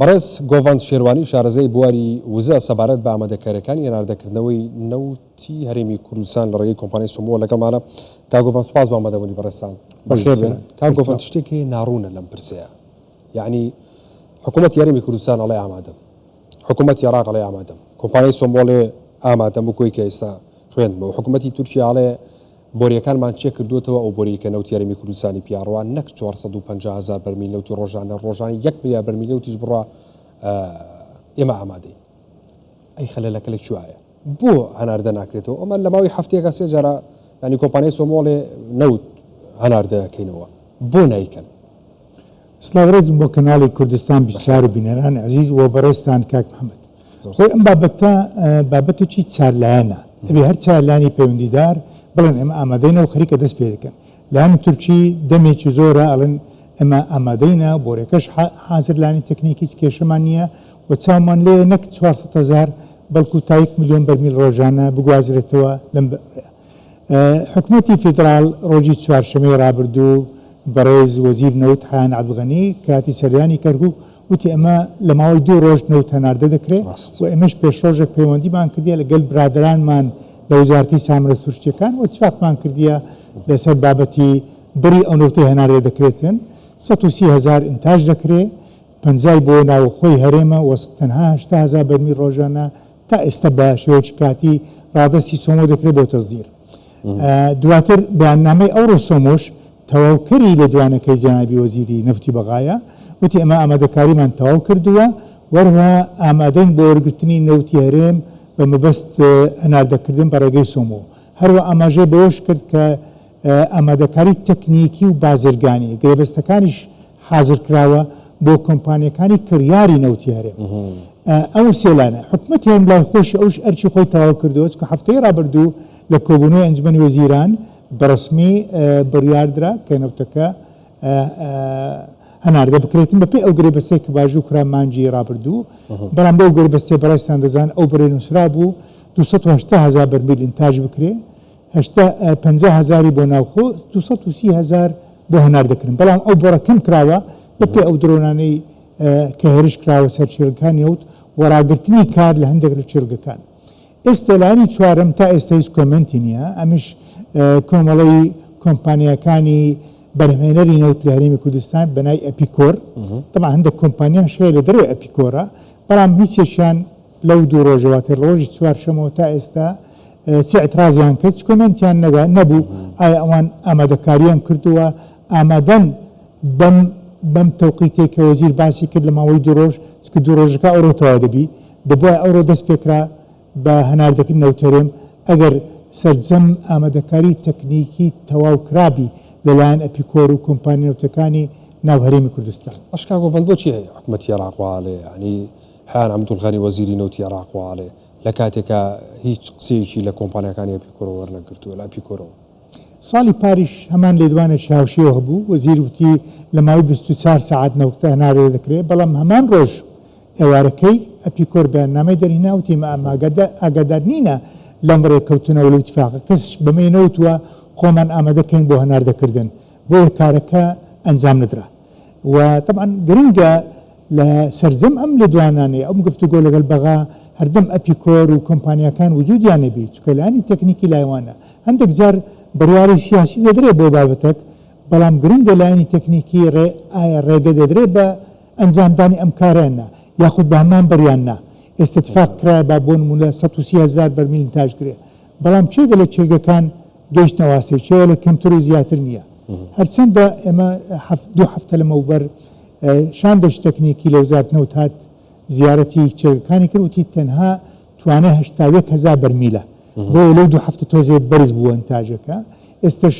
بەڕێز گۆڤاند شێروانی شارەزای بواری وزە سەبارەت بە ئامادەکاریەکانی هێناردەکردنەوەی نەوتی هەرێمی کوردستان لە ڕێگەی کۆمپانیای سۆمۆ لەگەڵمانە. کاک گۆڤاند سوپاس بە ئامادەبوونی بەڕێزان. بەخێر بێن. کاک گۆڤاند شتێکی ناڕوونە لەم پرسەیە، یعنی حکوومەتی هەرێمی کوردستان ئەڵێ ئامادەم، حکوومەتی عێراق ئەڵێ ئامادەم، کۆمپانیای سۆمۆڵێ ئامادەم بۆ کۆی کە ئێستا خوێندمەوە، حکوومەتی تورکیا ئەڵێ بۆریەکانمان چێ کردوتەوە ئەو بۆریە کە نەوتی هەرێمی کوردستانی پیاڕوان نەک 450,000 بەرمیل نەوتی ڕۆژانە ڕۆژانی 1 ملیار بەرمیل نەوتیش بڕوا ئێمە ئامادەین. ئەی خەلەلەکە لەکوایە بۆ هەناردە ناکرێتەوە؟ ئەمە لە ماوەی هەفتەیەکە سێ جارە ینی کۆمپانیای سۆمۆڵێ نەوت هەناردەکەینەوە، بۆ نایکەن؟ سلااوڕێزم بۆ کەناڵی کوردستان بیشار و بینەران عزیز و بەڕێستان کاک محەممەد. ئەم بابەتە بابەتێکی چارلایەنە، دەبێ هەر چارلانی پەیوەندیدار بڵێن ئێمە ئامادەینەوە خەریکە دەست پێ دەکەن. لایەنی تورکی دەمێکی زۆرە ئەڵێن ئەمە ئامادەینە، بۆرێکەش حازرلانی تەکنیکی کێشەمان نییە و چاومان لێ نەک 400,000 بەڵکو تا 1 ملیۆن بەرمیل ڕۆژانە بگوازرێتەوە لەم حکوومەتی فیدراڵ ڕۆژی چوارشەمەی ڕابردوو بەڕێز وەزیر نەوت حیان عەبدوڵغەنی کاتی سەردانی کەرکووک وتی ئەمە لە ماوەی 2 ڕۆژ نەوت هەناردە دەکرێت و ئێمەش پێشڕۆژێک پەیوەندیمان کردیە لەگەڵ برادرانمان لە وزارەتی سامرە سروشتیەکان و اتفاقمان کردیە لەسەر بابەتی بری ئەو نەوتەی هەناردە دەکرێتن. 130,000 ئینتاژ دەکرێت، 50 بۆ ناوخۆی هەرێمە و تەنها 80,000 بەرمیل ڕۆژانە تا ئێستا بە شێوەیەکی کاتی ڕادستی سۆمۆ دەکرێت بۆ تەزدیر. دواتر بەیاننامەی ئەوڕۆ سۆمۆش تەواوکەری لە دوانەکەی جەنابی وەزیری نەفتی بەغایە وتی ئەمە ئامادەکاریمان تەواو کردووە، وەرەوە ئامادەین بۆ وەرگرتنی نەوتی هەرێم بە مەبەست هەناردەکردن بە ڕێگەی سۆمۆ. هەروە ئاماژەی بەوەش کرد کە ئامادەکاری تەکنیکی و بازرگانی گرێبەستەکانیش حاضر کراوە بۆ کۆمپانیەکانی کڕیاری نەوتی هەرێم. ئەو سێلانە حکوومەتی هەم لای خۆشی ئەوش ئەرچی خۆی تەواو کردووە کە هەفتەی ڕابردوو لە کۆبوونەوەی ئەنجومەنی وەزیران بەڕسمی بڕیاردرا کە نەوتەکە هەناردە بکرێتن بەپێی ئەو گرێبەستەی کە باژوو کرا مانجی ڕابردوو. بەڵام بەو گرێبەستەی بەڕێستان دەزان ئەو بڕێ نووسرا بوو 280,000 بەرمیل ئینتاژ بکرێ، 50,000 بۆ ناوخۆ، 230,000 بۆ هەناردەکردن. بەڵام ئەو بۆڕە کەم کراوە بەپێی ئەو درۆنانەی کە هێرش کراوە سەر چێلگەکانی ئەوت وەراگرتنی کار لە هەندێک لە چێلگەکان. ئێستا لایەنی چوارەم تا ئێستا هیچ کۆمنتی نییە، ئەمیش کۆمەڵی کۆمپانیەکانی بەرهێنەری نەوت لە هەرێمی کوردستان بەنای ئەپیکۆر. طبعا هەندێک کۆمپانیا شەیە لە دەروی ئەپیکۆرە، بەڵام هیچێکیان لەو دوو ڕۆژەواتر ڕۆژی چوارشەمەوە تا ئێستا چه اعتراضیان کرد، کۆمنتیان نەبوو ئایا ئەوان ئامادەکاریان کردووە، ئامادەن بەم تەوقیتێک کە وەزیر باسی کرد لە ماوەی 2 ڕۆژ چکە 2 ڕۆژەکە ئەوڕۆ دەبی دەبووە ئەوڕۆ دەست پێکرا بە هەناردەکردن نەوتەرێم ئەگەر سەرجەم ئامادەکاری تەکنیکی تەواو کرابی لەلایەن ئەپیکۆر و کۆمپانیا نەوتەکانی ناو هەرێمی کوردستان. ئەشکا گۆڤاند بۆچی هەیە حکوومەتی عێراقواڵێ ینی حیان عەبدوڵغەنی وەزیری نەوتی عێراقواڵێ لە کاتێکە هیچ قسەیەکی لە کۆمپانیەکانی ئەپیکۆرەوە وەرنەگرتووە لە ئەپیکۆرەوە؟ ساڵی پاریش هەمان لێدوانە شاوشێوە هەبوو، وەزیر وتی لە ماوەی 24 ساعت نەوتە هەناردە دەکرێت، بەڵام هەمان ڕۆژ ئێوارەکەی ئەپیکۆر بەیاننامەی دەرهێناوتی ئاگادار نینە لەم ڕێککەوتنەوە لە ئیتفاقە، کەس بەمەی نەوتووە خۆمان ئامادەکەین بۆ هەناردەکردن، بۆیە کارەکە ئەنجام نەدرا. و طبعا گرنگە لە سەرجەم ئەم لێدوانانەیە ئەم گفتوگۆ لەگەڵ بەغا هەردەم ئەپیکۆر و کۆمپانیەکان وجودیان نەبی، چکە لایەنی تەکنیکی لایوانە هەندێک جار بڕیاری سیاسی دەدرێت بۆ بابەتێک، بەڵام گرنگە لایەنی تەکنیکی ڕێگە دەدرێت بە ئەنجامدانی ئەم کارانە یاخود بە هەمان بەریاننا. ئێستا اتفاق کرایە با بۆ نمونە 130,000 بەرمیل ئینتاژ کرێ، بەڵام چێدە لە چێلگەکان گەیشتنەواسەی چێ لە کەمتر و زیاتر نییە. هەرچەندە ئێمە 2 هەفتە لەمەوبەر شاندەش تەکنیکی لە وزارەت نەوت هات زیارەتی چێلگەکانی کرد وتی تەنها توانای 81,000 بەرمیلە، بۆیە لەو 2 هەفتە تۆزێ بەرز بووە ئینتاژەکە. ئێستش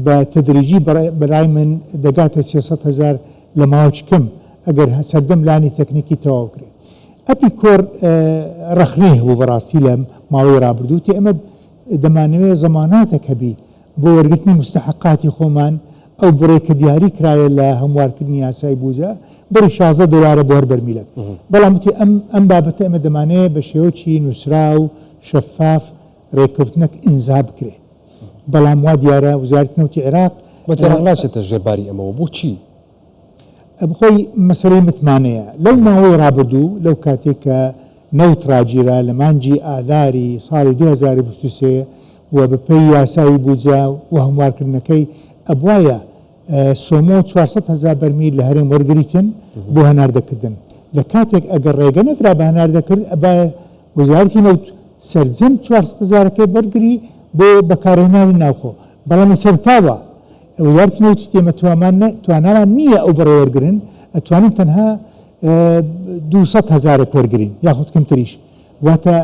بە تەدریجی بەرای من دەگاتە 300,000 لە ماوەچکم ئەگەر سەردەم لانی تەکنیکی تەواو کرێت. ئەپیکۆر ڕەخنەی هەبوو بەڕاستی لە ماوەی ڕابردووتی ئەمە دەمانەوێت زەماناتێک هەبی بۆ وەرگرتنی مستحقاتی خۆمان. ئەو بڕێ کە دیاری کرایە لە هەموارکردنی یاسای بووجە بڕی 16 دلار بۆ هەر بەرمیلەک، بەڵام وتی ئەم بابەتە ئەمە دەمانەیە بە شێوەیەکی نووسرا و شەفاف ڕێککەوتنەک ئینزا بکرێ. بەڵام وا دیارە وزارەتی نەوتی عێراق بەتەنها ناچێتە ژێرباری ئەمەوە. بۆچی؟ بخۆی مەسەلەی متمانەیە لەو ماوەی ڕابردوو لەو کاتێک کە نەوت ڕاگیرا لە مانجی ئاداری ساڵی 2023 و بەپێی یاسایی بودجە و هەموارکردنەکەی ئەبوایە سۆمۆ 400,000 بەرمیل لە هەرێم وەرگریتن بۆ هەناردەکردن لە کاتێک ئەگەر ڕێگە نەدرا بە هەناردەکرد ئەبایە وەزارەتی نەوت سەرجەم 400,000ەکەی بەرگری بۆ بەکارهێنانی ناوخۆ بەڵام سەرتاوە وەزارەتی نەوتی تێمە تواناوان نییە ئەو بەڕێوەرگرن ئەتوانین تەنها 200,000 وەرگین یاخود کەمتریش واتە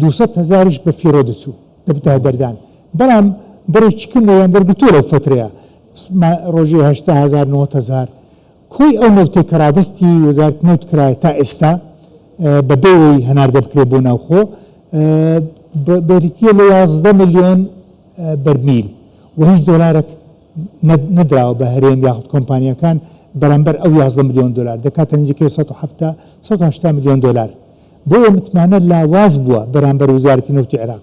200,000ش بە فیرۆ دەچوو دەبتە دەردان بەڵام بەرەچکم لەیان بەرگتووە لەو فترەیە ڕۆژی 80,000 90,000 کۆی ئەو نەوتێک کە ڕادستی وەزارەت نەوت کرایە تا ئێستا بەبێەوەی هەناردە بکرێت بۆ ناوخۆ بەریتە لە 11 ملیۆن بەرمیل و هیچ دۆلارێک نەدراوە بە هەرێم یاخود کۆمپانیەکان بەرامبەر ئەو 11 ملیۆن دلار دەکاتە نزیکەی 180 ملیۆن دلار بۆیە متمانە لاواز بووە بەرامبەر وزارەتی نەوتی عێراق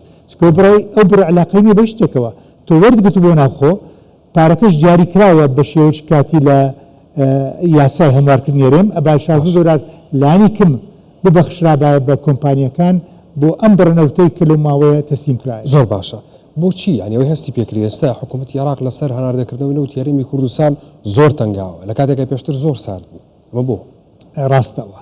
ئەو بڕ علاقەی نیە بە شتێکەوە تۆ وەرگرت بۆ ناوخۆ پارەکەش جاری کراوە بە شێوەیەکی کاتی لە یاسای هەموارکردنی هەرێم ئەبا 16 دلار لانی کم ببەخشرا بە کۆمپانیەکان بۆ ئەم بڕنەوتەی کە لەو ماوەیە تەسلیم کرایە زۆر باشە بۆچی ینیەوەی هەستی پێکری ئێستا حکوومەتی عێراق لەسەر هەناردەکردنەوەی نەوت یاریمی کوردستان زۆر تەنگاوە لە کاتێکە پێشتر زۆر سارد بوو ئەمە بۆ ڕاستەوە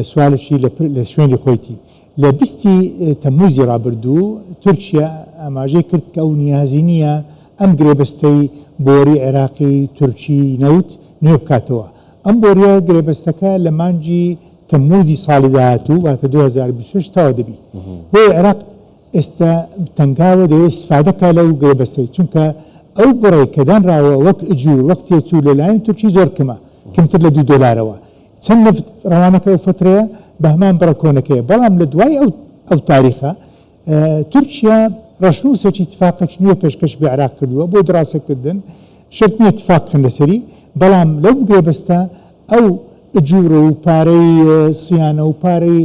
سوالشی لە شوێنی خۆیتی لە 20 تەمموزی ڕابردوو تورکیا ئاماژەی کرد کە ئەو نیازی نییە ئەم گرێبەستەی بۆری عێراقی تورکی نەوت نوێ بکاتەوە ئەم بۆریە گرێبەستەکە لە مانجی تەمموزی ساڵی داهاتوو واتە 2026 تاوا دەبی بۆ عێراق ئێستا تەنگاوە دەوێت استفادەکە لەو گرێبەستەی چونکە ئەو بڕێ کە دانراوە وەک ئجوور وەک تێچوو لەلایەن تورکی زۆر کەمتر لە 2 دلارەوە چەند نەفت ڕەوانەکە ئەو فترەیە بە هەمان بڕە کۆنەکەیە بەڵام لە دوای ئەو تاریخە تورکیا ڕەشنووسێکی اتفاقێک نوێ پێشکەش بە عێراق کردووە بۆ دراسەکردن شرط نییە اتفاقکەن لەسەری بەڵام لەو گرێبەستە ئەو ئجوورە و پارەی سیانە و پارەی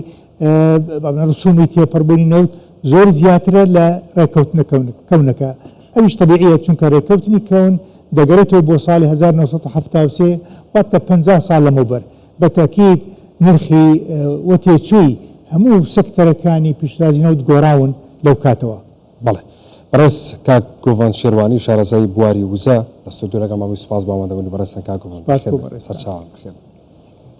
ڕسومی تێپەڕبوونی نەوت زۆر زیاترە لە ڕێکەوتنەکەونەکە ئەویش تەبیعیە چونکە ڕێکەوتنی کەون دەگەرێتەوە بۆ ساڵی 1973 واتە 50 ساڵ لەمەوبەر بە تاکید نرخی وەتێچووی هەموو سەکتەرەکانی پیشرازی نەوت گۆڕاون لەو کاتەوە بەڵێ بەڕێز کاک گۆڤان شێروانی شارەزای بواری وزە لە ستۆدیۆ لەگەڵ مامی سوپاس بەوەندەبن و بەڕێستان کاک گۆڤان سەرچاوان